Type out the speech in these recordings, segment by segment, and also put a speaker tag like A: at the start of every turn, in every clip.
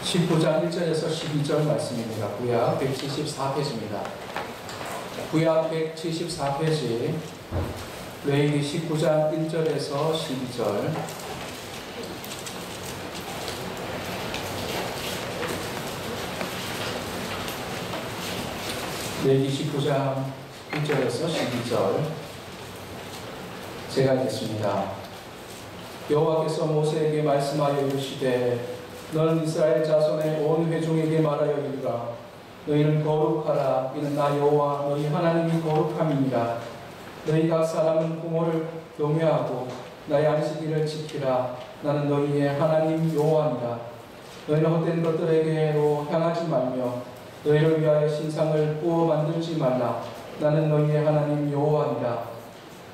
A: 19장 1절에서 12절 말씀입니다. 구약 174페이지입니다. 구약 174페이지 레위기 19장 1절에서 12절. 레위기 19장 1절에서 12절 제가 읽겠습니다. 여호와께서 모세에게 말씀하여 이르시되 너는 이스라엘 자손의 온 회중에게 말하여 이르라. 너희는 거룩하라. 이는 나 여호와 너희 하나님이 거룩함이니라. 너희 각 사람은 부모를 경외하고 나의 안식일을 지키라. 나는 너희의 하나님 여호와니라. 너희는 헛된 것들에게로 향하지 말며 너희를 위하여 신상을 꾸어 만들지 말라. 나는 너희의 하나님 여호와니라.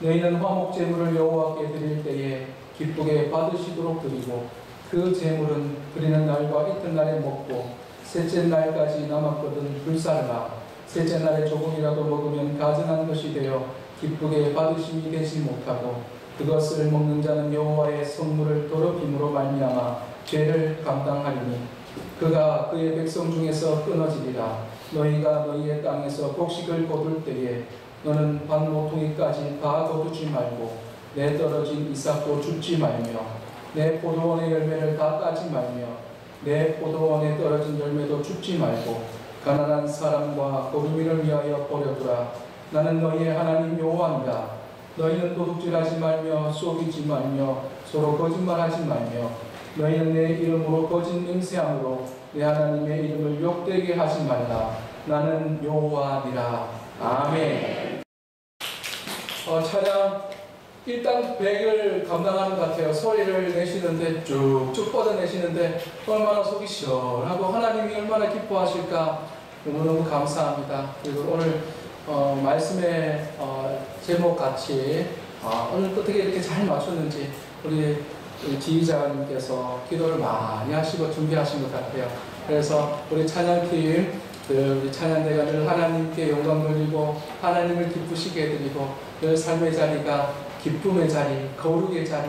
A: 너희는 화목 제물을 여호와께 드릴 때에 기쁘게 받으시도록 드리고 그 제물은 드리는 날과 이튿날에 먹고 셋째 날까지 남았거든 불살라. 셋째 날에 조금이라도 먹으면 가증한 것이 되어 기쁘게 받으심이 되지 못하고 그것을 먹는 자는 여호와의 성물을 더럽힘으로 말미암아 죄를 감당하리니 그가 그의 백성 중에서 끊어지리라. 너희가 너희의 땅에서 곡식을 거둘 때에 너는 반 모퉁이까지 다 거두지 말고 내 떨어진 이삭도 줍지 말며 내 포도원의 열매를 다 따지 말며 내 포도원에 떨어진 열매도 줍지 말고 가난한 사람과 거루민을 위하여 버려두라. 나는 너희의 하나님 여호와니라. 너희는 도둑질하지 말며 속이지 말며 서로 거짓말하지 말며 너희는 내 이름으로 거짓 맹세함으로 내 하나님의 이름을 욕되게 하지 말라. 나는 여호와니라. 아멘. 찬양 1단 100을 감당하는 것 같아요. 소리를 내시는데 쭉쭉 뻗어내시는데 얼마나 속이 시원하고 하나님이 얼마나 기뻐하실까 너무너무 감사합니다. 그리고 오늘 말씀의 제목 같이 오늘 어떻게 이렇게 잘 맞췄는지 우리 지휘자님께서 기도를 많이 하시고 준비하신 것 같아요. 그래서 우리 찬양팀 우리 찬양대가 늘 하나님께 영광 돌리고 하나님을 기쁘시게 해드리고 늘 삶의 자리가 기쁨의 자리, 거룩의 자리,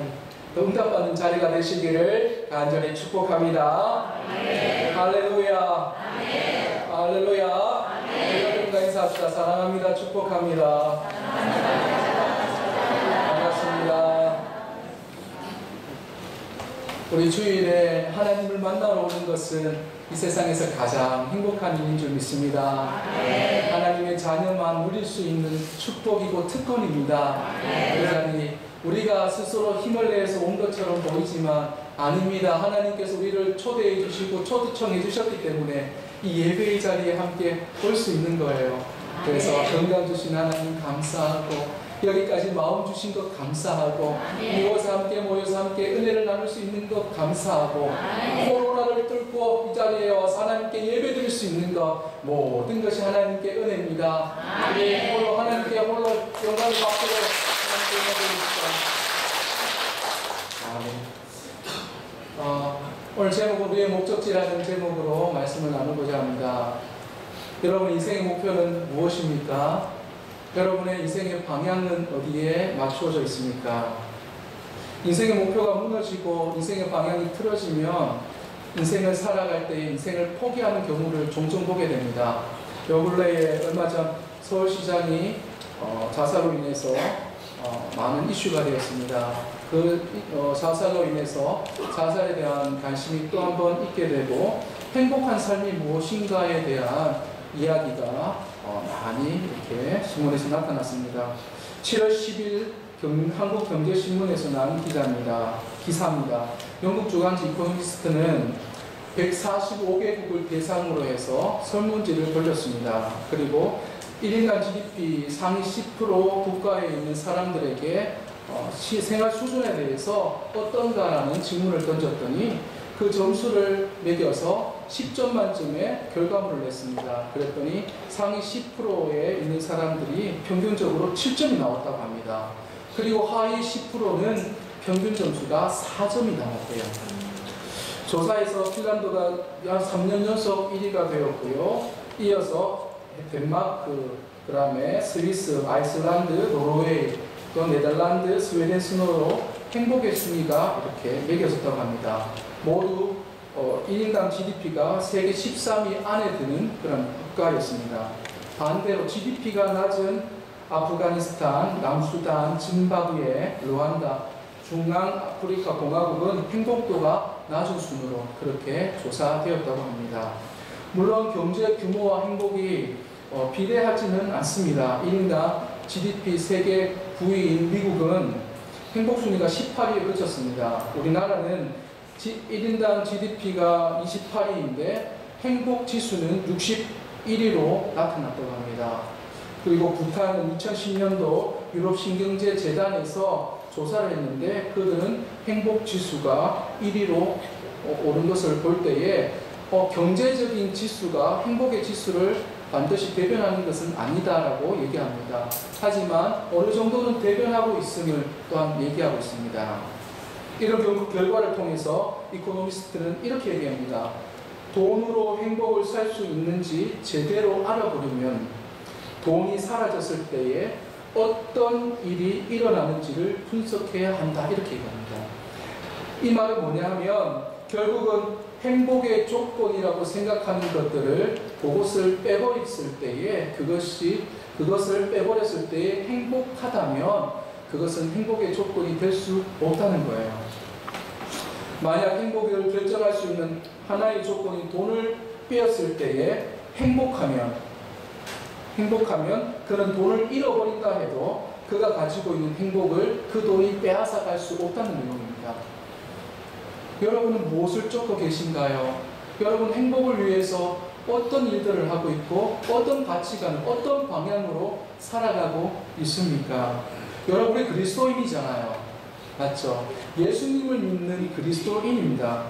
A: 응답받는 자리가 되시기를 간절히 축복합니다. 아멘. 할렐루야. 아멘. 할렐루야. 아멘. 여러분과 인사합시다. 사랑합니다. 축복합니다. 반갑습니다. 우리 주일에 하나님을 만나러 오는 것은 이 세상에서 가장 행복한 일인 줄 믿습니다. 아멘. 하나님의 자녀만 누릴 수 있는 축복이고 특권입니다. 그 자리 우리가 스스로 힘을 내서 온 것처럼 보이지만 아닙니다. 하나님께서 우리를 초대해 주시고 초청해 주셨기 때문에 이 예배의 자리에 함께 올 수 있는 거예요. 그래서 건강 주신 하나님 감사하고 여기까지 마음 주신 것 감사하고 이곳에 함께 모여서 함께 은혜를 나눌 수 있는 것 감사하고 코로나를 뚫고 이 자리에 와서 하나님께 예배 드릴 수 있는 것 모든 것이 하나님께 은혜입니다. 우리 홀로 하나님께 홀로 영광을 받고 하나님께 예배 드립시다. 아멘. 오늘 제목은 우리의 목적지라는 제목으로 말씀을 나누고자 합니다. 여러분 인생의 목표는 무엇입니까? 여러분의 인생의 방향은 어디에 맞추어져 있습니까? 인생의 목표가 무너지고 인생의 방향이 틀어지면 인생을 살아갈 때 인생을 포기하는 경우를 종종 보게 됩니다. 요 근래에 얼마 전 서울시장이 자살로 인해서 많은 이슈가 되었습니다. 그 자살로 인해서 자살에 대한 관심이 또 한 번 있게 되고 행복한 삶이 무엇인가에 대한 이야기가 많이 이렇게 신문에서 나타났습니다. 7월 10일 한국경제신문에서 나온 기사입니다. 영국 주간지 이코노미스트는 145개국을 대상으로 해서 설문지를 돌렸습니다. 그리고 1인당 GDP 상위 10% 국가에 있는 사람들에게 생활 수준에 대해서 어떤가라는 질문을 던졌더니 그 점수를 매겨서 10점 만점의 결과물을 냈습니다. 그랬더니 상위 10%에 있는 사람들이 평균적으로 7점이 나왔다고 합니다. 그리고 하위 10%는 평균 점수가 4점이 나왔대요. 조사에서 핀란드가 약 3년 연속 1위가 되었고요. 이어서 덴마크, 그 다음에 스위스, 아이슬란드, 노르웨이, 또 네덜란드, 스웨덴 순으로 행복의 순위가 이렇게 매겨졌다고 합니다. 모두 1인당 GDP가 세계 13위 안에 드는 그런 국가였습니다. 반대로 GDP가 낮은 아프가니스탄, 남수단, 짐바브웨, 루안다, 중앙아프리카 공화국은 행복도가 낮은 순으로 그렇게 조사되었다고 합니다. 물론 경제 규모와 행복이 비례하지는 않습니다. 1인당 GDP 세계 9위인 미국은 행복 순위가 18위에 그쳤습니다. 우리나라는 1인당 GDP가 28위인데 행복 지수는 61위로 나타났다고 합니다. 그리고 부탄은 2010년도 유럽신경제재단에서 조사를 했는데 그들은 행복 지수가 1위로 오른 것을 볼 때에 경제적인 지수가 행복의 지수를 반드시 대변하는 것은 아니다라고 얘기합니다. 하지만 어느 정도는 대변하고 있음을 또한 얘기하고 있습니다. 이런 결과를 통해서 이코노미스트는 이렇게 얘기합니다. 돈으로 행복을 살 수 있는지 제대로 알아보려면 돈이 사라졌을 때에 어떤 일이 일어나는지를 분석해야 한다 이렇게 얘기합니다. 이 말은 뭐냐 하면 결국은 행복의 조건이라고 생각하는 것들을 그것을 빼버렸을 때에 그것을 빼버렸을 때에 행복하다면 그것은 행복의 조건이 될 수 없다는 거예요. 만약 행복을 결정할 수 있는 하나의 조건이 돈을 빼었을 때에 행복하면 그는 돈을 잃어버린다 해도 그가 가지고 있는 행복을 그 돈이 빼앗아 갈 수 없다는 내용입니다. 여러분은 무엇을 쫓고 계신가요? 여러분 행복을 위해서 어떤 일들을 하고 있고 어떤 가치관, 어떤 방향으로 살아가고 있습니까? 여러분이 그리스도인이잖아요. 맞죠? 예수님을 믿는 그리스도인입니다.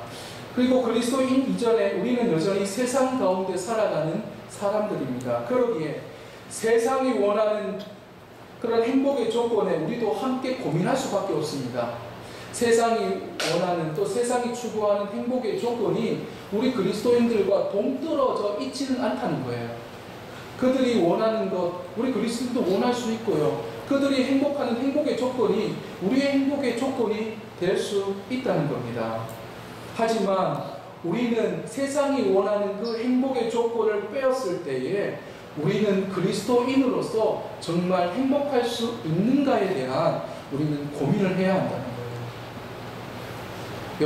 A: 그리고 그리스도인 이전에 우리는 여전히 세상 가운데 살아가는 사람들입니다. 그러기에 세상이 원하는 그런 행복의 조건에 우리도 함께 고민할 수밖에 없습니다. 세상이 원하는 또 세상이 추구하는 행복의 조건이 우리 그리스도인들과 동떨어져 있지는 않다는 거예요. 그들이 원하는 것 우리 그리스도인도 원할 수 있고요. 그들이 행복하는 행복의 조건이 우리의 행복의 조건이 될 수 있다는 겁니다. 하지만 우리는 세상이 원하는 그 행복의 조건을 빼었을 때에 우리는 그리스도인으로서 정말 행복할 수 있는가에 대한 우리는 고민을 해야 한다는 거예요.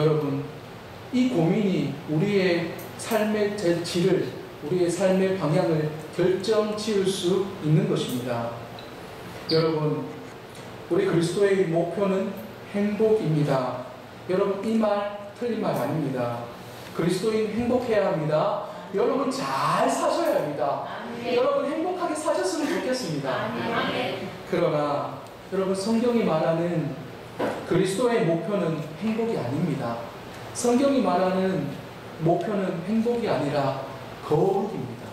A: 여러분, 이 고민이 우리의 삶의 질을, 우리의 삶의 방향을 결정 지을 수 있는 것입니다. 여러분, 우리 그리스도의 목표는 행복입니다. 여러분, 이 말 틀린 말 아닙니다. 그리스도인 행복해야 합니다. 여러분 잘 사셔야 합니다. 여러분 행복하게 사셨으면 좋겠습니다. 그러나 여러분 성경이 말하는 그리스도의 목표는 행복이 아닙니다. 성경이 말하는 목표는 행복이 아니라 거룩입니다.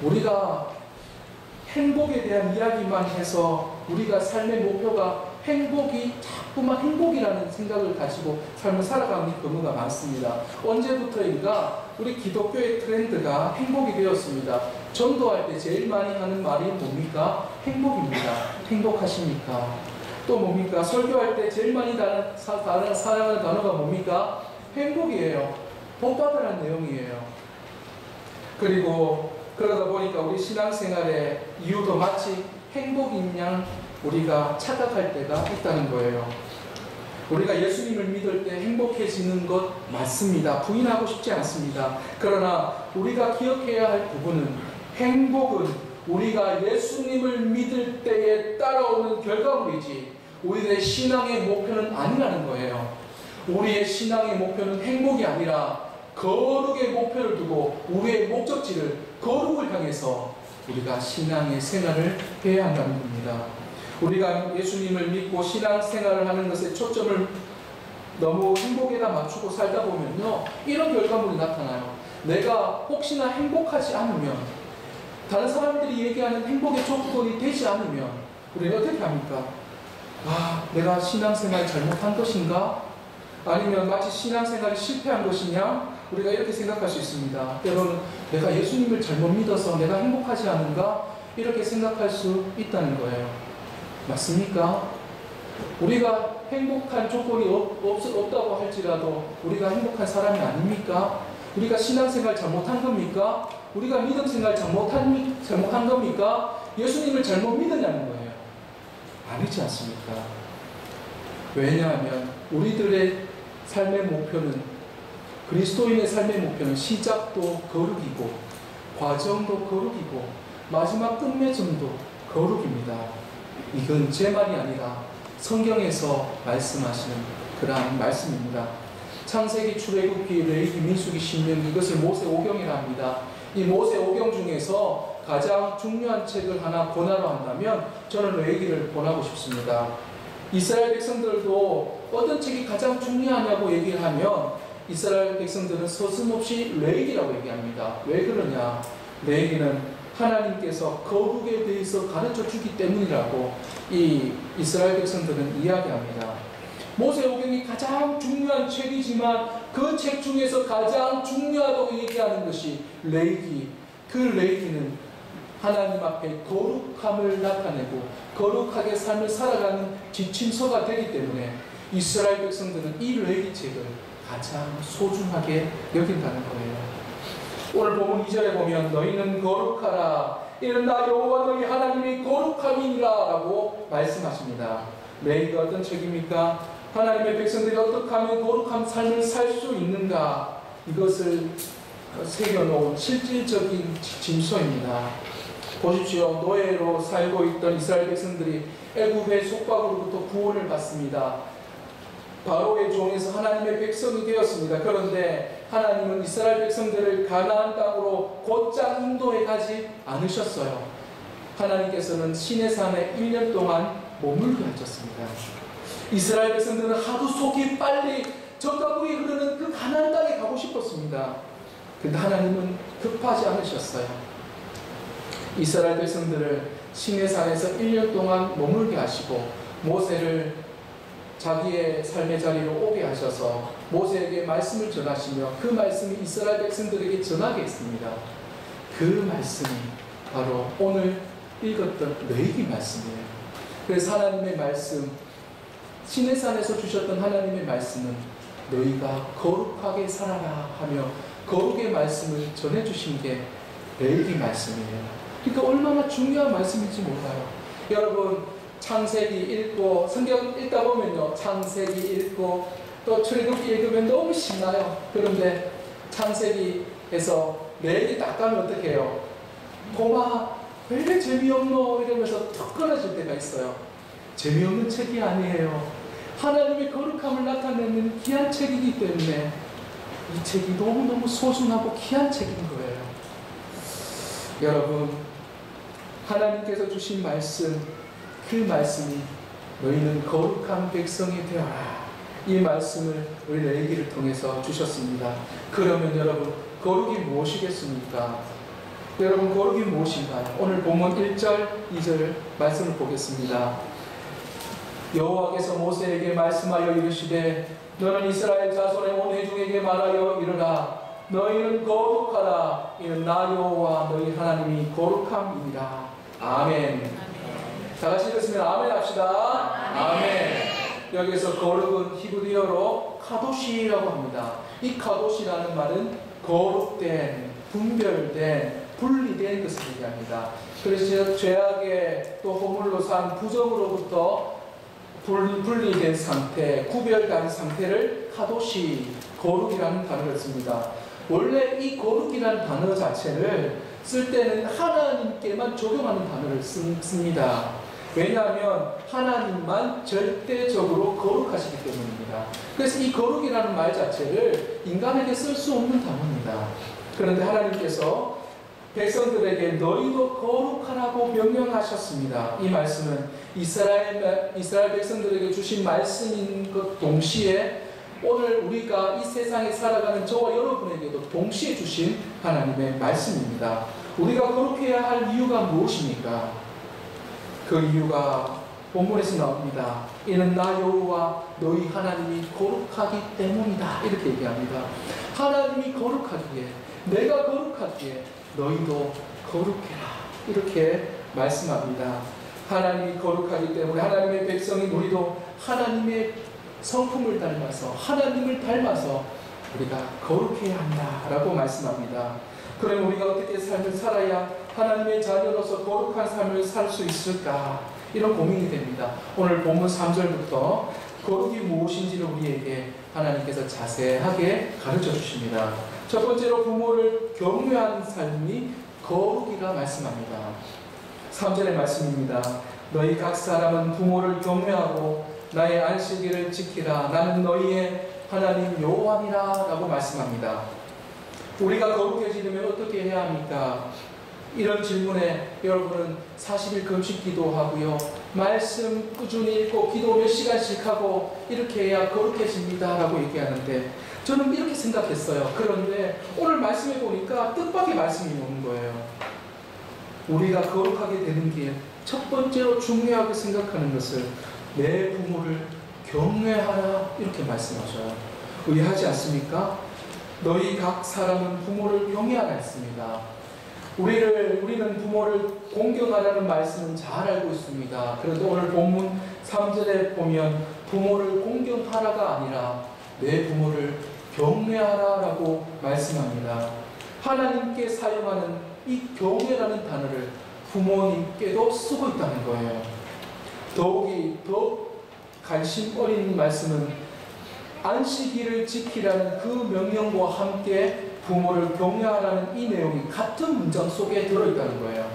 A: 우리가 행복에 대한 이야기만 해서 우리가 삶의 목표가 자꾸만 행복이라는 생각을 가지고 삶을 살아가는 경우가 많습니다. 언제부터인가 우리 기독교의 트렌드가 행복이 되었습니다. 전도할 때 제일 많이 하는 말이 뭡니까? 행복입니다. 행복하십니까? 또 뭡니까? 설교할 때 제일 많이 사용하는 단어가 뭡니까? 행복이에요. 복받으라는 내용이에요. 그리고 그러다 보니까 우리 신앙생활의 이유도 마치 행복인 양 우리가 착각할 때가 있다는 거예요. 우리가 예수님을 믿을 때 행복해지는 것 맞습니다. 부인하고 싶지 않습니다. 그러나 우리가 기억해야 할 부분은 행복은 우리가 예수님을 믿을 때에 따라오는 결과물이지 우리의 신앙의 목표는 아니라는 거예요. 우리의 신앙의 목표는 행복이 아니라 거룩의 목표를 두고 우리의 목적지를 거룩을 향해서 우리가 신앙의 생활을 해야 한다는 겁니다. 우리가 예수님을 믿고 신앙생활을 하는 것에 초점을 너무 행복에다 맞추고 살다 보면요 이런 결과물이 나타나요. 내가 혹시나 행복하지 않으면 다른 사람들이 얘기하는 행복의 조건이 되지 않으면 우리는 어떻게 합니까? 내가 신앙생활 잘못한 것인가? 아니면 마치 신앙생활이 실패한 것이냐? 우리가 이렇게 생각할 수 있습니다. 때로는 내가 예수님을 잘못 믿어서 내가 행복하지 않은가? 이렇게 생각할 수 있다는 거예요. 맞습니까? 우리가 행복한 조건이 없다고 할지라도 우리가 행복한 사람이 아닙니까? 우리가 신앙생활 잘못한 겁니까? 우리가 믿음생활 잘못한 겁니까? 예수님을 잘못 믿느냐는 거예요. 아니지 않습니까? 왜냐하면 우리들의 삶의 목표는, 그리스도인의 삶의 목표는 시작도 거룩이고 과정도 거룩이고 마지막 끝맺음도 거룩입니다. 이건 제 말이 아니라 성경에서 말씀하시는 그러한 말씀입니다. 창세기, 출애굽기, 레위기, 민수기, 신명기, 이것을 모세오경이라 합니다. 이 모세오경 중에서 가장 중요한 책을 하나 권하러 한다면 저는 레위기를 권하고 싶습니다. 이스라엘 백성들도 어떤 책이 가장 중요하냐고 얘기를 하면 이스라엘 백성들은 서슴없이 레위기라고 얘기합니다. 왜 그러냐? 레위기는 하나님께서 거룩에 대해서 가르쳐 주기 때문이라고 이 이스라엘 백성들은 이야기합니다. 모세오경이 가장 중요한 책이지만 그 책 중에서 가장 중요하다고 얘기하는 것이 레위기. 그 레위기는 하나님 앞에 거룩함을 나타내고 거룩하게 삶을 살아가는 지침서가 되기 때문에 이스라엘 백성들은 이 레위기 책을 가장 소중하게 여긴다는 거예요. 오늘 본문 2절에 보면 너희는 거룩하라. 이는 나 여호와 너희 하나님이 거룩함이니라 라고 말씀하십니다. 레위기가 어떤 책입니까? 하나님의 백성들이 어떻게 하면 거룩한 삶을 살 수 있는가, 이것을 새겨놓은 실질적인 징서입니다. 보십시오. 노예로 살고 있던 이스라엘 백성들이 애굽의 속박으로부터 구원을 받습니다. 바로의 종에서 하나님의 백성이 되었습니다. 그런데 하나님은 이스라엘 백성들을 가나안 땅으로 곧장 인도해 가지 않으셨어요. 하나님께서는 시내산에 1년 동안 머물게 하셨습니다. 이스라엘 백성들은 하도 속이 빨리 젖과 물이 흐르는 그 가나안 땅에 가고 싶었습니다. 그런데 하나님은 급하지 않으셨어요. 이스라엘 백성들을 시내산에서 1년 동안 머물게 하시고 모세를 자기의 삶의 자리로 오게 하셔서 모세에게 말씀을 전하시며 그 말씀이 이스라엘 백성들에게 전하게 했습니다. 그 말씀이 바로 오늘 읽었던 레위기 말씀이에요. 그래서 하나님의 말씀, 시내산에서 주셨던 하나님의 말씀은 너희가 거룩하게 살아라 하며 거룩의 말씀을 전해주신 게 레위기 말씀이에요. 그러니까 얼마나 중요한 말씀인지 몰라요. 여러분, 창세기 읽고 성경 읽다 보면요, 창세기 읽고 또 출애굽기 읽으면 너무 신나요. 그런데 창세기에서 레위기 딱 가면 어떻게 해요? 고마, 왜 재미없노? 이러면서 툭 끊어질 때가 있어요. 재미없는 책이 아니에요. 하나님의 거룩함을 나타내는 귀한 책이기 때문에 이 책이 너무너무 소중하고 귀한 책인 거예요. 여러분, 하나님께서 주신 말씀, 그 말씀이 너희는 거룩한 백성이 되어라. 이 말씀을 우리 레위기를 통해서 주셨습니다. 그러면 여러분, 거룩이 무엇이겠습니까? 여러분, 거룩이 무엇인가요? 오늘 본문 1절, 2절 말씀을 보겠습니다. 여호와께서 모세에게 말씀하여 이르시되 너는 이스라엘 자손의 온 회중에게 말하여 이르라. 너희는 거룩하라. 이는 나 여호와 너희 하나님이 거룩함이니라. 아멘. 다 같이 읽었으면 아멘 합시다. 아멘. 여기서 거룩은 히브리어로 카도시라고 합니다. 이 카도시라는 말은 거룩된, 분별된, 분리된 것을 얘기합니다. 그래서 죄악의 또 허물로 산 부정으로부터 분리된 상태, 구별된 상태를 카도시, 거룩이라는 단어를 씁니다. 원래 이 거룩이라는 단어 자체를 쓸 때는 하나님께만 적용하는 단어를 씁니다. 왜냐하면 하나님만 절대적으로 거룩하시기 때문입니다. 그래서 이 거룩이라는 말 자체를 인간에게 쓸 수 없는 단어입니다. 그런데 하나님께서 백성들에게 너희도 거룩하라고 명령하셨습니다. 이 말씀은 이스라엘 백성들에게 주신 말씀인 것 동시에 오늘 우리가 이 세상에 살아가는 저와 여러분에게도 동시에 주신 하나님의 말씀입니다. 우리가 거룩해야 할 이유가 무엇입니까? 그 이유가 본문에서 나옵니다. 이는 나 여호와 너희 하나님이 거룩하기 때문이다. 이렇게 얘기합니다. 하나님이 거룩하기에, 내가 거룩하기에 너희도 거룩해라. 이렇게 말씀합니다. 하나님이 거룩하기 때문에 하나님의 백성인 우리도 하나님의 성품을 닮아서 하나님을 닮아서 우리가 거룩해야 한다라고 말씀합니다. 그럼 우리가 어떻게 삶을 살아야 하나님의 자녀로서 거룩한 삶을 살 수 있을까? 이런 고민이 됩니다. 오늘 본문 3절부터 거룩이 무엇인지를 우리에게 하나님께서 자세하게 가르쳐 주십니다. 첫 번째로 부모를 경외하는 삶이 거룩이라 말씀합니다. 3절의 말씀입니다. 너희 각 사람은 부모를 경외하고 나의 안식일을 지키라. 나는 너희의 하나님 여호와니라 라고 말씀합니다. 우리가 거룩해지려면 어떻게 해야 합니까? 이런 질문에 여러분은 40일 금식 기도하고요, 말씀 꾸준히 읽고 기도 몇 시간씩 하고 이렇게 해야 거룩해집니다 라고 얘기하는데, 저는 이렇게 생각했어요. 그런데 오늘 말씀해 보니까 뜻밖의 말씀이 오는 거예요. 우리가 거룩하게 되는 게 첫 번째로 중요하게 생각하는 것을 내 부모를 경외하라 이렇게 말씀하셔요. 의아하지 않습니까? 너희 각 사람은 부모를 경외하라 했습니다. 우리는 부모를 공경하라는 말씀은 잘 알고 있습니다. 그래도 오늘 본문 3절에 보면 부모를 공경하라가 아니라 내 부모를 경외하라라고 말씀합니다. 하나님께 사용하는 이 경외라는 단어를 부모님께도 쓰고 있다는 거예요. 더욱이 더 관심 어린 말씀은 안식일을 지키라는 그 명령과 함께 부모를 경외하라는 이 내용이 같은 문장 속에 들어있다는 거예요.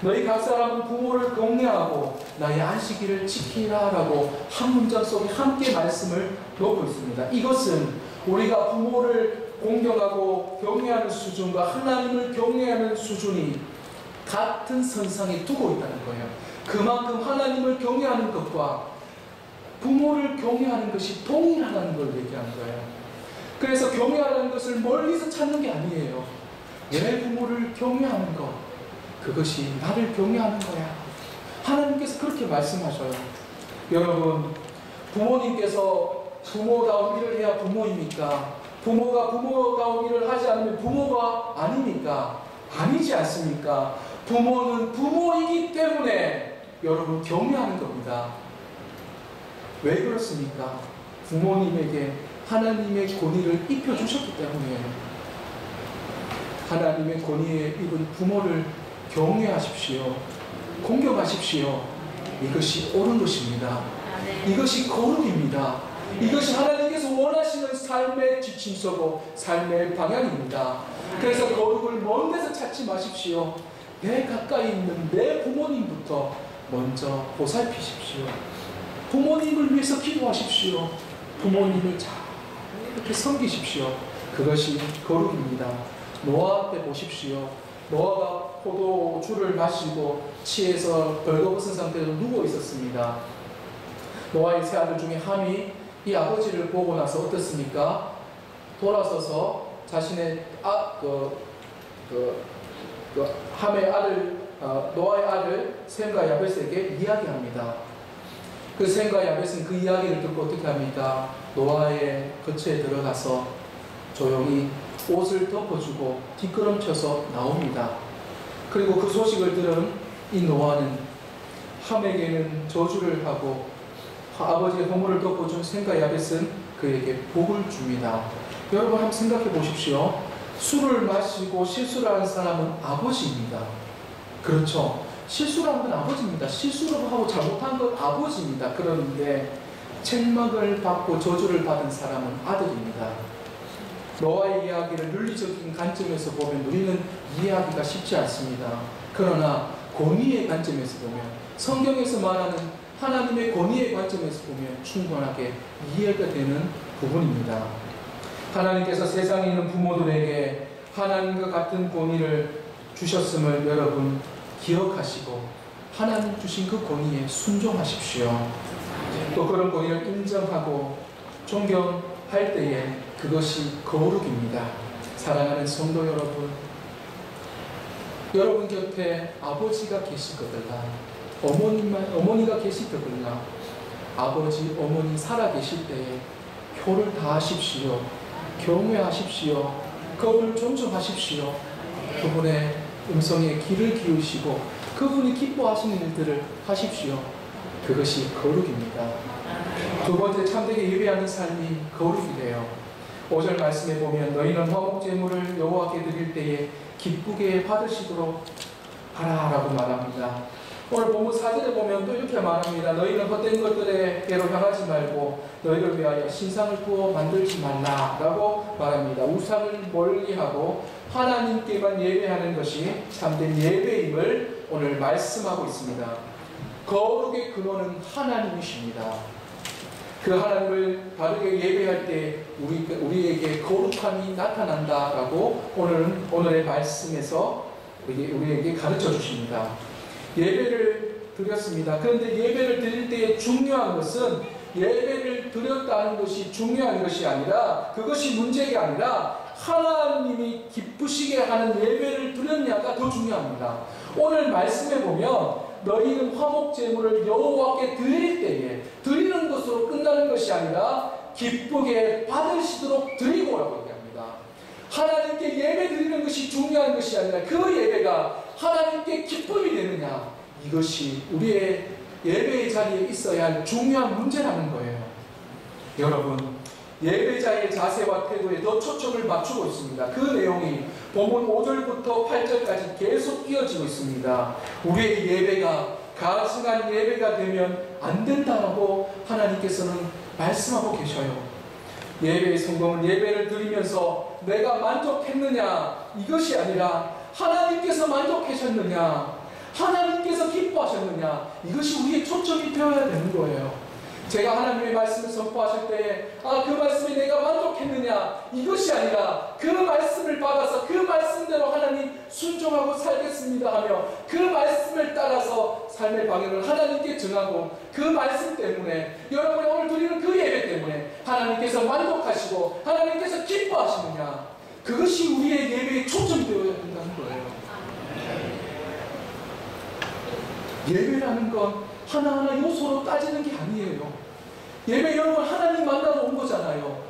A: 너희 각 사람은 부모를 경외하고 나의 안식일을 지키라라고 한 문장 속에 함께 말씀을 넣고 있습니다. 이것은 우리가 부모를 공경하고 경외하는 수준과 하나님을 경외하는 수준이 같은 선상에 두고 있다는 거예요. 그만큼 하나님을 경외하는 것과 부모를 경외하는 것이 동일하다는 걸 얘기하는 거예요. 그래서 경외하는 것을 멀리서 찾는 게 아니에요. 내 부모를 경외하는 것, 그것이 나를 경외하는 거야. 하나님께서 그렇게 말씀하셔요. 여러분, 부모님께서 부모다운 일을 해야 부모입니까? 부모가 부모다운 일을 하지 않으면 부모가 아닙니까? 아니지 않습니까? 부모는 부모이기 때문에 여러분 경외하는 겁니다. 왜 그렇습니까? 부모님에게 하나님의 권위를 입혀주셨기 때문에. 하나님의 권위에 입은 부모를 경외하십시오. 공경하십시오. 이것이 옳은 것입니다. 이것이 거룩입니다. 이것이 하나님께서 원하시는 삶의 지침서고 삶의 방향입니다. 그래서 거룩을 먼 데서 찾지 마십시오. 내 가까이 있는 내 부모님부터 먼저 보살피십시오. 부모님을 위해서 기도하십시오. 부모님을 잘 이렇게 섬기십시오. 그것이 거룩입니다. 노아 때 보십시오. 노아가 포도주를 마시고 취해서 벌거벗은 상태로 누워 있었습니다. 노아의 세 아들 중에 함이 이 아버지를 보고 나서 어떻습니까? 돌아서서 자신의 함의 아들, 노아의 아들 셈과 야벳에게 이야기합니다. 그 셈과 야벳은 그 이야기를 듣고 어떻게 합니까? 노아의 거처에 들어가서 조용히 옷을 덮어주고 뒷걸음쳐서 나옵니다. 그리고 그 소식을 들은 이 노아는 함에게는 저주를 하고 아버지의 허물을 덮어준 셈과 야벳은 그에게 복을 줍니다. 여러분 한번 생각해 보십시오. 술을 마시고 실수를 하는 사람은 아버지입니다. 그렇죠. 실수를 한 건 아버지입니다. 실수를 하고 잘못한 건 아버지입니다. 그런데 책망을 받고 저주를 받은 사람은 아들입니다. 노아의 이야기를 윤리적인 관점에서 보면 우리는 이해하기가 쉽지 않습니다. 그러나 권위의 관점에서 보면, 성경에서 말하는 하나님의 권위의 관점에서 보면 충분하게 이해가 되는 부분입니다. 하나님께서 세상에 있는 부모들에게 하나님과 같은 권위를 주셨음을 여러분 기억하시고 하나님 주신 그 권위에 순종하십시오. 또 그런 권위를 인정하고 존경할 때에 그것이 거룩입니다. 사랑하는 성도 여러분, 여러분 곁에 아버지가 계시거든요. 어머니가 계시거든요. 아버지, 어머니 살아계실 때에 효를 다하십시오. 경외하십시오. 그분을 존중하십시오. 그분의 음성에 귀를 기울이시고 그분이 기뻐하시는 일들을 하십시오. 그것이 거룩입니다. 두 번째, 참되게 예배하는 삶이 거룩이래요. 5절 말씀에 보면 너희는 화목제물을 여호와께 드릴 때에 기쁘게 받으시도록 하라라고 말합니다. 오늘 본문 4절에 보면 또 이렇게 말합니다. 너희는 헛된 것들에 배로 향하지 말고 너희를 위하여 신상을 구워 만들지 말라라고 말합니다. 우상을 멀리하고 하나님께만 예배하는 것이 참된 예배임을 오늘 말씀하고 있습니다. 거룩의 근원은 하나님이십니다. 그 하나님을 바르게 예배할 때 우리에게 거룩함이 나타난다라고 오늘의 말씀에서 우리에게 가르쳐 주십니다. 예배를 드렸습니다. 그런데 예배를 드릴 때에 중요한 것은 예배를 드렸다는 것이 중요한 것이 아니라, 그것이 문제가 아니라 하나님이 기쁘시게 하는 예배를 드렸냐가 더 중요합니다. 오늘 말씀에 보면 너희는 화목제물을 여호와께 드릴 때에, 드리는 것으로 끝나는 것이 아니라 기쁘게 받으시도록 드리고라고 얘기합니다. 하나님께 예배 드리는 것이 중요한 것이 아니라 그 예배가 하나님께 기쁨이 되느냐, 이것이 우리의 예배의 자리에 있어야 할 중요한 문제라는 거예요. 여러분, 예배자의 자세와 태도에 더 초점을 맞추고 있습니다. 그 내용이 본문 5절부터 8절까지 계속 이어지고 있습니다. 우리의 예배가 가증한 예배가 되면 안 된다라고 하나님께서는 말씀하고 계셔요. 예배의 성공은 예배를 드리면서 내가 만족했느냐, 이것이 아니라 하나님께서 만족하셨느냐, 하나님께서 기뻐하셨느냐, 이것이 우리의 초점이 되어야 되는 거예요. 제가 하나님의 말씀을 선포하실 때 그 말씀에 내가 만족했느냐, 이것이 아니라 그 말씀을 받아서 그 말씀대로 하나님 순종하고 살겠습니다 하며 그 말씀을 따라서 삶의 방향을 하나님께 정하고, 그 말씀 때문에, 여러분이 오늘 드리는 그 예배 때문에 하나님께서 만족하시고 하나님께서 기뻐하시느냐, 그것이 우리의 예배의 초점이 되어야 된다는 거예요. 예배라는 건 하나하나 요소로 따지는 게 아니에요. 예배, 여러분 하나님 만나러 온 거잖아요.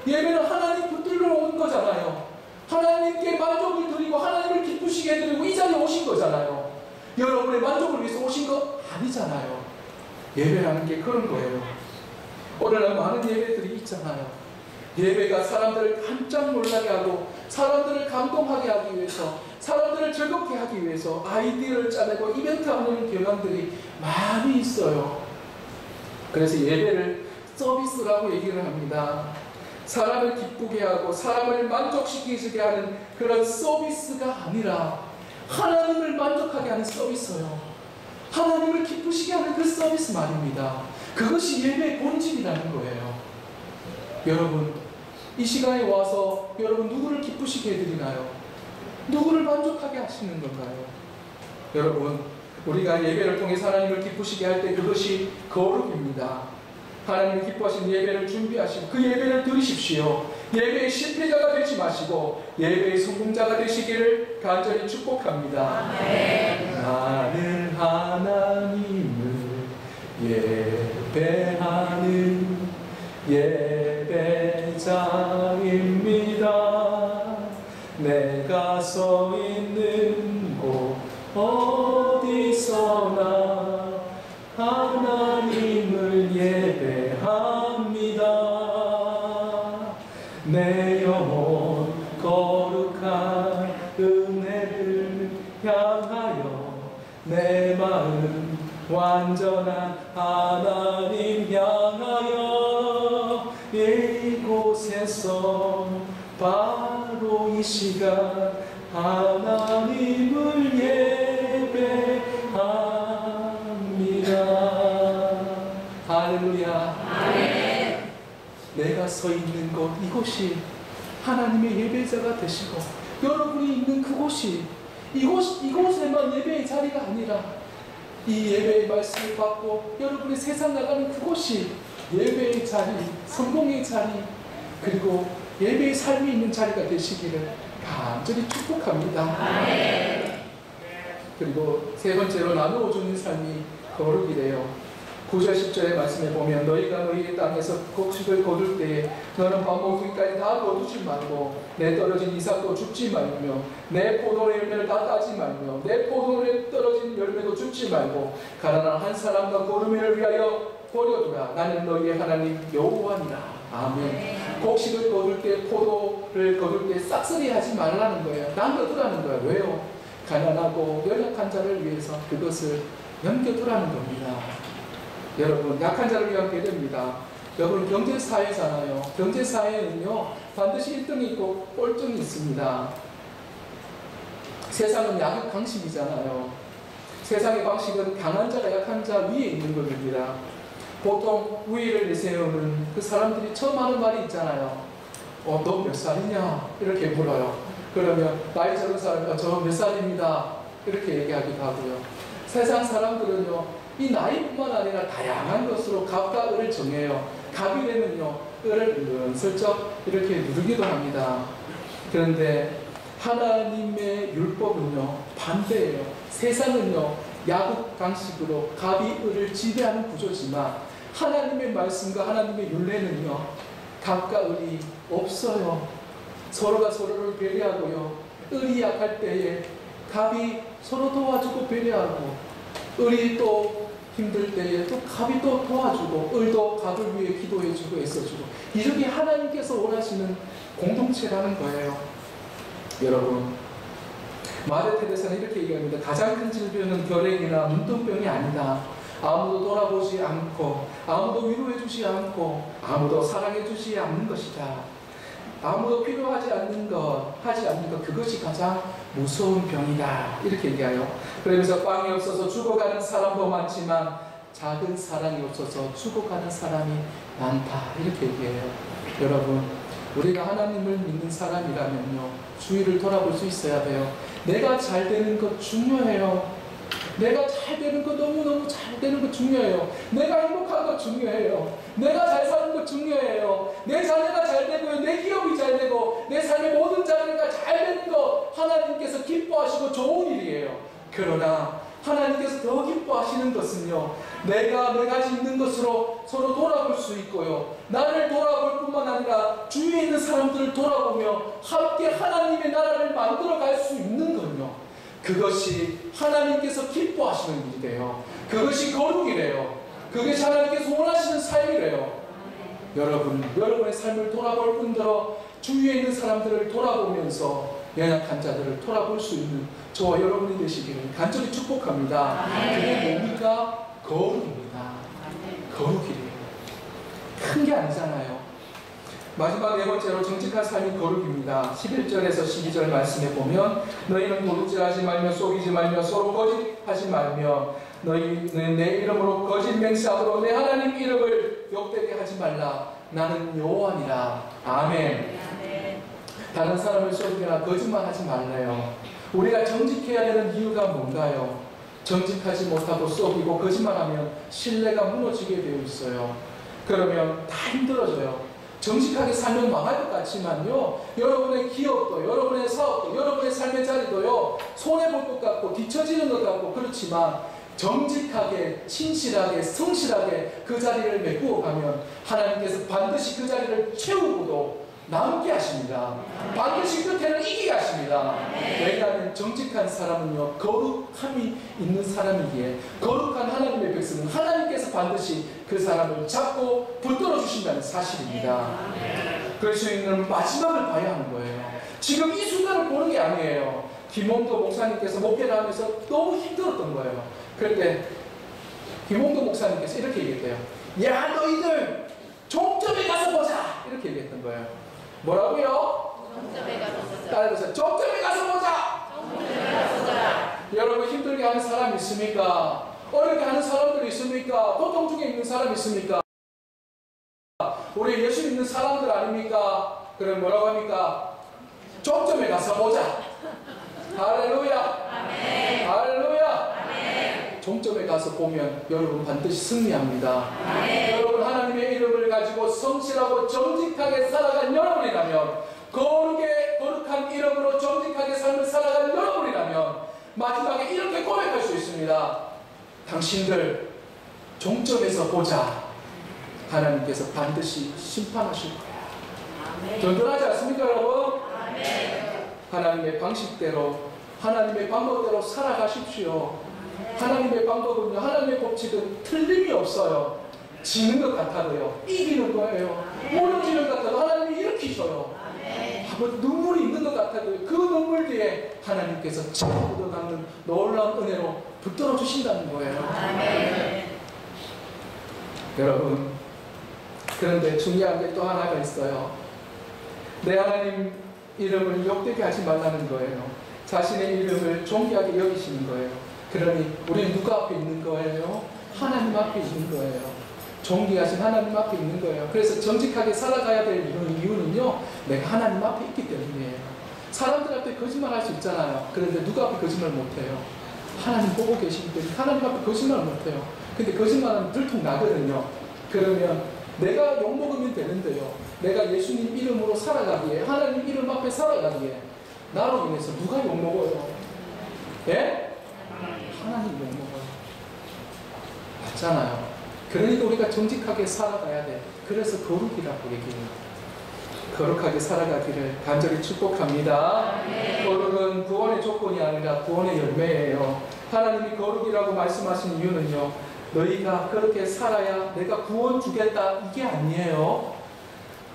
A: 예배는 하나님 붙들러 온 거잖아요. 하나님께 만족을 드리고 하나님을 기쁘시게 해드리고 이 자리에 오신 거잖아요. 여러분의 만족을 위해서 오신 거 아니잖아요. 예배라는 게 그런 거예요. 오늘날 많은 예배들이 있잖아요. 예배가 사람들을 깜짝 놀라게 하고 사람들을 감동하게 하기 위해서, 사람들을 즐겁게 하기 위해서 아이디어를 짜내고 이벤트하는 경향들이 많이 있어요. 그래서 예배를 서비스라고 얘기를 합니다. 사람을 기쁘게 하고 사람을 만족시키게 하는 그런 서비스가 아니라 하나님을 만족하게 하는 서비스요. 하나님을 기쁘시게 하는 그 서비스 말입니다. 그것이 예배의 본질이라는 거예요. 여러분, 이 시간에 와서 여러분 누구를 기쁘시게 해드리나요? 누구를 만족하게 하시는 건가요? 여러분, 우리가 예배를 통해서 하나님을 기쁘시게 할 때 그것이 거룩입니다. 하나님을 기뻐하시는 예배를 준비하시고 그 예배를 드리십시오. 예배의 실패자가 되지 마시고 예배의 성공자가 되시기를 간절히 축복합니다. 아멘. 나는 하나님을 예배하는 예배자입니다. 내가 서 있는 곳 어디서나 하나님을 예배합니다. 내 영혼 거룩한 은혜를 향하여 내 마음 완전한 하나님 향하여 이곳에서 바로 이 시간 하나님을 예배합니다. 할렐루야. 아멘. 내가 서 있는 곳, 이곳이 하나님의 예배자가 되시고 여러분이 있는 그곳이 이곳에만 예배의 자리가 아니라 이 예배의 말씀을 받고 여러분이 세상 나가는 그곳이 예배의 자리, 성공의 자리, 그리고 예배의 삶이 있는 자리가 되시기를 간절히 축복합니다. 아멘. 그리고 세 번째로 나누어 주는 삶이 거룩이래요. 9절 10절의 말씀에 보면 너희가 너희의 땅에서 곡식을 거둘 때에 너는 밥 먹기까지 다 거두지 말고 내 떨어진 이삭도 줍지 말며 내 포도 열매를 다 따지 말며 내 포도에 떨어진 열매도 줍지 말고 가난한 한 사람과 고르미를 위하여 버려두라. 나는 너희의 하나님 여호와니라. 아멘. 곡식을 거둘 때, 포도를 거둘 때 싹쓸이 하지 말라는 거예요. 남겨두라는 거예요. 왜요? 가난하고 연약한 자를 위해서 그것을 남겨두라는 겁니다. 여러분, 약한 자를 위하게 됩니다. 여러분, 경제사회잖아요. 경제사회는요 반드시 1등이 있고 꼴등이 있습니다. 세상은 양육방식이잖아요. 세상의 방식은 강한 자가 약한 자 위에 있는 겁니다. 보통 우위를 내세우는 그 사람들이 처음 하는 말이 있잖아요. 너 몇 살이냐? 이렇게 물어요. 그러면 나이 적은 사람이 저 몇 살입니다. 이렇게 얘기하기도 하고요. 세상 사람들은요 이 나이뿐만 아니라 다양한 것으로 갑과 을을 정해요. 갑이 되면요 을을 은슬쩍 이렇게 누르기도 합니다. 그런데 하나님의 율법은요 반대예요. 세상은요 야국 방식으로 갑이 을을 지배하는 구조지만 하나님의 말씀과 하나님의 율례는요 갑과 을이 없어요. 서로가 서로를 배려하고요. 을이 약할 때에 갑이 서로 도와주고 배려하고, 을이 또 힘들 때에 또 갑이 또 도와주고, 을도 갑을 위해 기도해주고 애써주고, 이렇게 하나님께서 원하시는 공동체라는 거예요. 여러분, 마대 테레사는 이렇게 얘기합니다. 가장 큰 질병은 결핵이나 문둥병이 아니다. 아무도 돌아보지 않고, 아무도 위로해주지 않고, 아무도 사랑해주지 않는 것이다. 아무도 필요하지 않는 것, 하지 않는 것, 그것이 가장 무서운 병이다. 이렇게 얘기해요. 그러면서 빵이 없어서 죽어가는 사람도 많지만 작은 사랑이 없어서 죽어가는 사람이 많다. 이렇게 얘기해요. 여러분, 우리가 하나님을 믿는 사람이라면요, 주위를 돌아볼 수 있어야 돼요. 내가 잘 되는 것 중요해요. 내가 잘 되는 거, 너무너무 잘 되는 거 중요해요. 내가 행복한 거 중요해요. 내가 잘 사는 거 중요해요. 내 자녀가 잘 되고요. 내 기업이 잘 되고, 내 삶의 모든 자녀가 잘 되는 거 하나님께서 기뻐하시고 좋은 일이에요. 그러나 하나님께서 더 기뻐하시는 것은요, 내가 내 가지 있는 것으로 서로 돌아볼 수 있고요, 나를 돌아볼 뿐만 아니라 주위에 있는 사람들을 돌아보며 함께 하나님의 나라를 만들어 갈 수 있는 건요, 그것이 하나님께서 기뻐하시는 일이래요. 그것이 거룩이래요. 그것이 하나님께서 원하시는 삶이래요. 여러분, 여러분의 삶을 돌아볼 뿐더러 주위에 있는 사람들을 돌아보면서 연약한 자들을 돌아볼 수 있는 저와 여러분이 되시기를 간절히 축복합니다. 그게 뭡니까? 거룩입니다. 거룩이래요. 큰 게 아니잖아요. 마지막 네 번째로 정직한 삶이 거룩입니다. 11절에서 12절 말씀에 보면 너희는 도둑질하지 말며 속이지 말며 서로 거짓하지 말며 너희는 내 이름으로 거짓 맹세함으로 내 하나님 이름을 욕되게 하지 말라. 나는 여호와니라. 아멘. 다른 사람을 속이거나 거짓말하지 말래요. 우리가 정직해야 되는 이유가 뭔가요? 정직하지 못하고 속이고 거짓말하면 신뢰가 무너지게 되어 있어요. 그러면 다 힘들어져요. 정직하게 살면 망할 것 같지만요, 여러분의 기업도, 여러분의 사업도, 여러분의 삶의 자리도요, 손해볼 것 같고 뒤처지는 것 같고 그렇지만 정직하게, 신실하게, 성실하게 그 자리를 메꾸어 가면 하나님께서 반드시 그 자리를 채우고도 남게 하십니다. 반드시 끝에는 이기게 하십니다. 왜냐하면 정직한 사람은요, 거룩함이 있는 사람이기에, 거룩한 하나님의 백성은 하나님께서 반드시 그 사람을 잡고 붙들어 주신다는 사실입니다. 그래서 우리는 마지막을 봐야 하는 거예요. 지금 이 순간을 보는 게 아니에요. 김홍도 목사님께서 목회를 하면서 너무 힘들었던 거예요. 그럴 때 김홍도 목사님께서 이렇게 얘기했대요. 야, 너희들 종점에 가서 보자! 이렇게 얘기했던 거예요. 뭐라고요? 종점에 가서 보자. 따라해보세요. 종점에 가서 보자! 종점에 가서 보자! 여러분, 힘들게 하는 사람 있습니까? 어렵게 하는 사람들 있습니까? 고통 중에 있는 사람 있습니까? 우리 예수 믿는 사람들 아닙니까? 그럼 뭐라고 합니까? 종점에 가서 보자! 할렐루야! 아멘. 할렐루야! 아멘. 종점에 가서 보면 여러분 반드시 승리합니다. 아멘. 여러분, 하나님의 이름을 가지고 성실하고 정직하게 살아간 여러분이라면, 거룩한 이름으로 정직하게 삶을 살아간 여러분이라면 마지막에 이렇게 고백할 수 있습니다. 당신들 종점에서 보자. 하나님께서 반드시 심판하실 거야. 든든하지 않습니까, 여러분? 하나님의 방식대로, 하나님의 방법대로 살아가십시오. 하나님의 방법은요, 하나님의 법칙은 틀림이 없어요. 지는 것 같아도요, 이기는 거예요. 무너지는 것 같아도 하나님이 일으키셔요. 눈물이 있는 것 같아도 그 눈물 뒤에 하나님께서 채로 묻어가는 놀라운 은혜로 붙들어 주신다는 거예요. 여러분, 그런데 중요한 게 또 하나가 있어요. 내 하나님 이름을 욕되게 하지 말라는 거예요. 자신의 이름을 존귀하게 여기시는 거예요. 그러니 우리는 누가 앞에 있는 거예요? 하나님 앞에 있는 거예요. 존귀하신 하나님 앞에 있는 거예요. 그래서 정직하게 살아가야 될 이유는요, 내가 하나님 앞에 있기 때문이에요. 사람들한테 거짓말 할 수 있잖아요. 그런데 누가 앞에 거짓말 못해요? 하나님 보고 계시기 때문에 하나님 앞에 거짓말 못해요. 근데 거짓말은 들통 나거든요. 그러면 내가 욕먹으면 되는데요, 내가 예수님 이름으로 살아가기에, 하나님 이름 앞에 살아가기에 나로 인해서 누가 욕먹어요? 예? 하나님 욕먹어요. 맞잖아요. 그러니까 우리가 정직하게 살아가야 돼. 그래서 거룩이라고 얘기해요. 거룩하게 살아가기를 간절히 축복합니다. 거룩은 구원의 조건이 아니라 구원의 열매예요. 하나님이 거룩이라고 말씀하신 이유는요, 너희가 그렇게 살아야 내가 구원 주겠다, 이게 아니에요.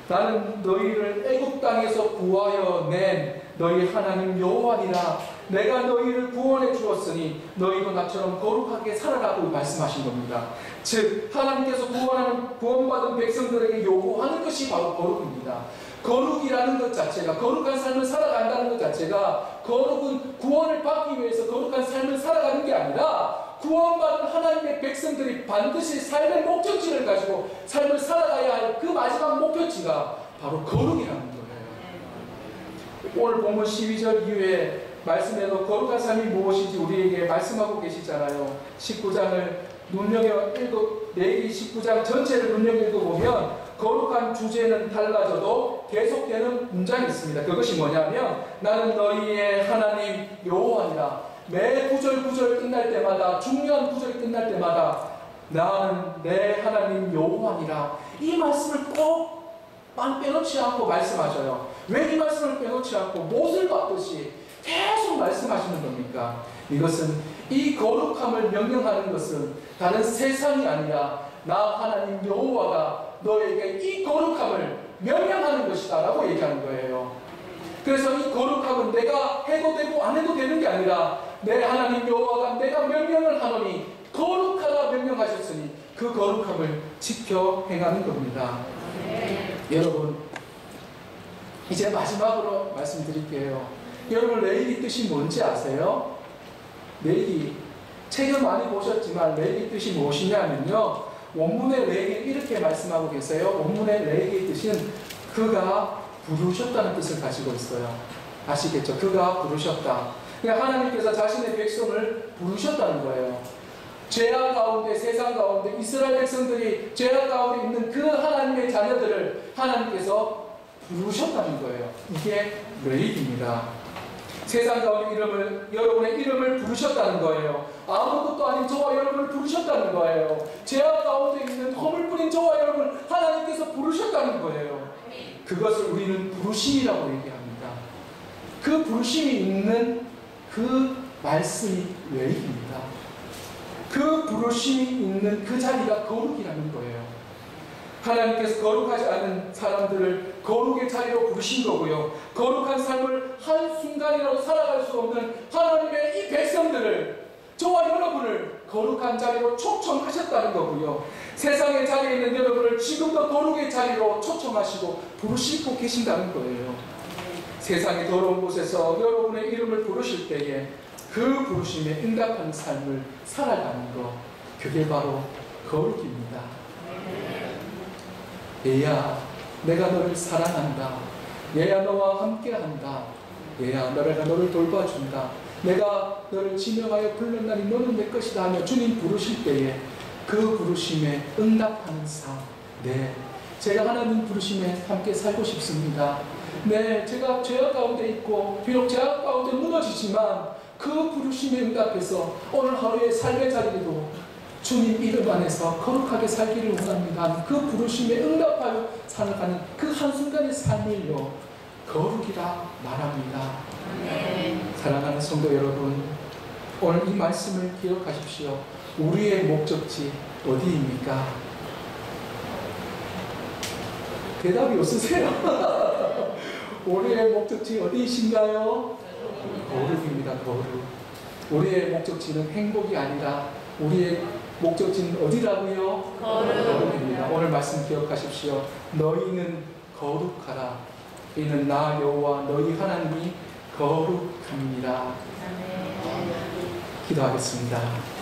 A: 나는 너희를 애굽 땅에서 구하여 낸 너희 하나님 여호와니라. 내가 너희를 구원해 주었으니 너희도 나처럼 거룩하게 살아라고 말씀하신 겁니다. 즉 하나님께서 구원받은 백성들에게 요구하는 것이 바로 거룩입니다. 거룩이라는 것 자체가, 거룩한 삶을 살아간다는 것 자체가, 거룩은 구원을 받기 위해서 거룩한 삶을 살아가는 게 아니라 구원받은 하나님의 백성들이 반드시 삶의 목적지를 가지고 삶을 살아가야 할 그 마지막 목표지가 바로 거룩이라는 거예요. 오늘 본문 12절 이후에 말씀에도 거룩한 삶이 무엇인지 우리에게 말씀하고 계시잖아요. 19장을 레위기 19장 전체를 눈여겨 읽어보면 거룩한 주제는 달라져도 계속되는 문장이 있습니다. 그것이 뭐냐면, 나는 너희의 하나님 여호와니라. 매 구절 끝날 때마다, 중요한 구절이 끝날 때마다 나는 내 하나님 여호와니라. 이 말씀을 꼭 빼놓지 않고 말씀하셔요. 왜 이 말씀을 빼놓지 않고 못을 받듯이 계속 말씀하시는 겁니까? 이것은, 이 거룩함을 명령하는 것은 다른 세상이 아니라 나 하나님 여호와가 너에게 이 거룩함을 명령하는 것이다 라고 얘기하는 거예요. 그래서 이 거룩함은 내가 해도 되고 안 해도 되는 게 아니라 내 하나님 여호와가 내가 명령을 하노니 거룩하라 명령하셨으니 그 거룩함을 지켜 행하는 겁니다. 여러분, 이제 마지막으로 말씀드릴게요. 여러분, 레위기 뜻이 뭔지 아세요? 레위기 책을 많이 보셨지만 레위기 뜻이 무엇이냐면요, 원문의 레위기 이렇게 말씀하고 계세요. 원문의 레위기 뜻은 그가 부르셨다는 뜻을 가지고 있어요. 아시겠죠? 그가 부르셨다. 그러니까 하나님께서 자신의 백성을 부르셨다는 거예요. 죄악 가운데, 세상 가운데 이스라엘 백성들이 죄악 가운데 있는 그 하나님의 자녀들을 하나님께서 부르셨다는 거예요. 이게 레위기입니다. 세상 가운데 여러분의 이름을 부르셨다는 거예요. 아무것도 아닌 저와 여러분을 부르셨다는 거예요. 죄악 가운데 있는 허물 뿌린 저와 여러분을 하나님께서 부르셨다는 거예요. 그것을 우리는 부르심이라고 얘기합니다. 그 부르심이 있는 그 말씀이 레위기입니다. 그 부르심이 있는 그 자리가 거룩이라는 거예요. 하나님께서 거룩하지 않은 사람들을 거룩의 자리로 부르신 거고요. 거룩한 삶을 한순간이라도 살아갈 수 없는 하나님의 이 백성들을, 저와 여러분을 거룩한 자리로 초청하셨다는 거고요. 세상의 자리에 있는 여러분을 지금도 거룩의 자리로 초청하시고 부르시고 계신다는 거예요. 세상의 더러운 곳에서 여러분의 이름을 부르실 때에 그 부르심에 응답하는 삶을 살아가는 것, 그게 바로 거룩입니다. 얘야, 내가 너를 사랑한다. 얘야, 너와 함께한다. 얘야, 내가 너를 돌봐준다. 내가 너를 지명하여 불렀나니 너는 내 것이다 하며 주님 부르실 때에 그 부르심에 응답하는 삶. 네, 제가 하나님 부르심에 함께 살고 싶습니다. 네, 제가 죄악 가운데 있고 비록 죄악 가운데 무너지지만 그 부르심에 응답해서 오늘 하루의 삶의 자리에도 주님 이름 안에서 거룩하게 살기를 원합니다. 그 부르심에 응답하여 살아가는 그 한순간의 삶을요 거룩이라 말합니다. 사랑하는 성도 여러분, 오늘 이 말씀을 기억하십시오. 우리의 목적지 어디입니까? 대답이 없으세요? 우리의 목적지 어디이신가요? 거룩입니다. 거룩. 우리의 목적지는 행복이 아니라 우리의 목적지는 어디라고요? 거룩입니다. 오늘 말씀 기억하십시오. 너희는 거룩하라. 이는 나 여호와 너희 하나님이 거룩합니다. 기도하겠습니다.